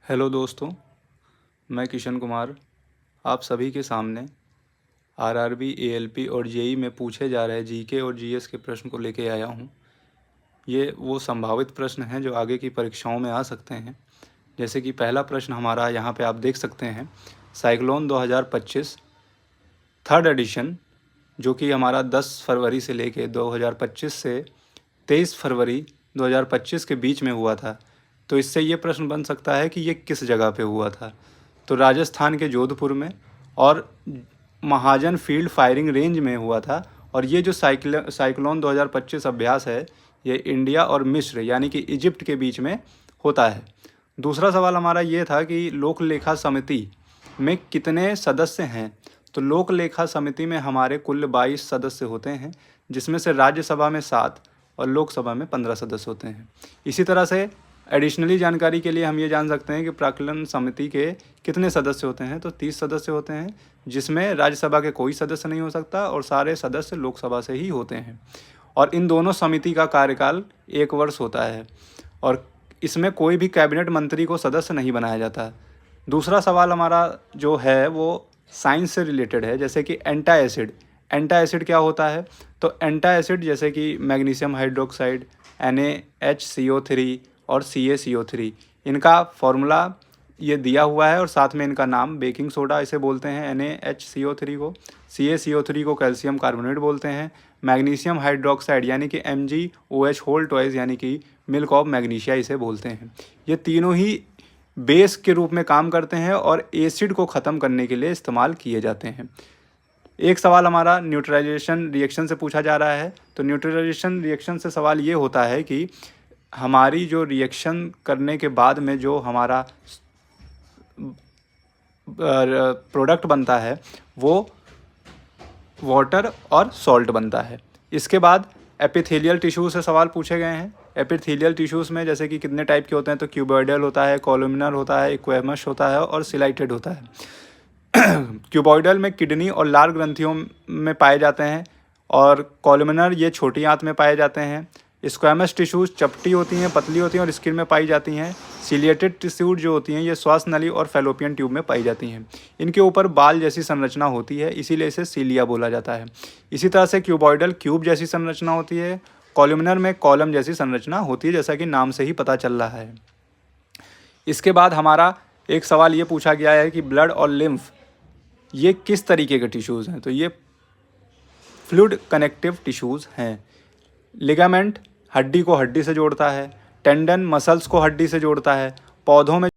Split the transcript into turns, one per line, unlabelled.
Hello दोस्तों, मैं किशन कुमार आप सभी के सामने आरआरबी, एएलपी और जेई में पूछे जा रहे जीके और जीएस के प्रश्न को लेके आया हूँ। ये वो संभावित प्रश्न हैं जो आगे की परीक्षाओं में आ सकते हैं। जैसे कि पहला प्रश्न हमारा यहाँ पे आप देख सकते हैं, साइक्लोन 2025 थर्ड एडिशन, जो कि हमारा 10 फरवरी से लेके 2025 से 23 फरवरी 2025 के बीच में हुआ था। तो इससे ये प्रश्न बन सकता है कि ये किस जगह पे हुआ था। तो राजस्थान के जोधपुर में और महाजन फील्ड फायरिंग रेंज में हुआ था। और ये जो साइक्लोन 2025 अभ्यास है, ये इंडिया और मिस्र यानी कि इजिप्ट के बीच में होता है। दूसरा सवाल हमारा ये था कि लोक लेखा समिति में कितने सदस्य हैं। तो लोक लेखा समिति में हमारे कुल 22 सदस्य होते हैं, जिसमें से राज्यसभा में 7 और लोकसभा में 15 सदस्य होते हैं। इसी तरह से एडिशनली जानकारी के लिए हम ये जान सकते हैं कि प्राक्कलन समिति के कितने सदस्य होते हैं। तो 30 सदस्य होते हैं, जिसमें राज्यसभा के कोई सदस्य नहीं हो सकता और सारे सदस्य लोकसभा से ही होते हैं। और इन दोनों समिति का कार्यकाल 1 वर्ष होता है और इसमें कोई भी कैबिनेट मंत्री को सदस्य नहीं बनाया जाता। दूसरा सवाल हमारा जो है वो साइंस से रिलेटेड है, जैसे कि एंटा एसिड। एंटा एसिड क्या होता है? तो एंटा एसिड जैसे कि मैग्नीशियम हाइड्रोक्साइड, NaHCO3 और CaCO3, इनका फॉर्मूला ये दिया हुआ है और साथ में इनका नाम बेकिंग सोडा इसे बोलते हैं NaHCO3 को। CaCO3 को कैल्शियम कार्बोनेट बोलते हैं। मैग्नीशियम हाइड्रोक्साइड यानी कि MgOH होल ट्वाइस यानी कि मिल्क ऑफ मैग्नीशिया इसे बोलते हैं। ये तीनों ही बेस के रूप में काम करते हैं और एसिड को ख़त्म करने के लिए इस्तेमाल किए जाते हैं। एक सवाल हमारा न्यूट्रलाइजेशन रिएक्शन से पूछा जा रहा है। तो न्यूट्रलाइजेशन रिएक्शन से सवाल ये होता है कि हमारी जो रिएक्शन करने के बाद में जो हमारा प्रोडक्ट बनता है वो वाटर और सॉल्ट बनता है। इसके बाद एपिथेलियल टिश्यू से सवाल पूछे गए हैं। एपिथेलियल टिश्यूज़ में जैसे कि कितने टाइप के होते हैं, तो क्यूबॉइडल होता है, कॉलुमिनर होता है, एक्वेमस होता है और सिलाइटेड होता है। क्यूबॉइडल में किडनी और लार ग्रंथियों में पाए जाते हैं और कॉलुमिनर ये छोटी आंत में पाए जाते हैं। स्क्वैमस टिश्यूज चपटी होती हैं, पतली होती हैं और स्किन में पाई जाती हैं। सिलिएटेड टिश्यूज जो होती हैं ये श्वास नली और फैलोपियन ट्यूब में पाई जाती हैं। इनके ऊपर बाल जैसी संरचना होती है, इसीलिए इसे सीलिया बोला जाता है। इसी तरह से क्यूबॉइडल क्यूब जैसी संरचना होती है। कॉलुमिनर में कॉलम जैसी संरचना होती है, जैसा कि नाम से ही पता चल रहा है। इसके बाद हमारा एक सवाल ये पूछा गया है कि ब्लड और लिम्फ ये किस तरीके के टिश्यूज़ हैं। तो ये फ्लूइड कनेक्टिव टिश्यूज़ हैं। लिगामेंट हड्डी को हड्डी से जोड़ता है। टेंडन मसल्स को हड्डी से जोड़ता है। पौधों में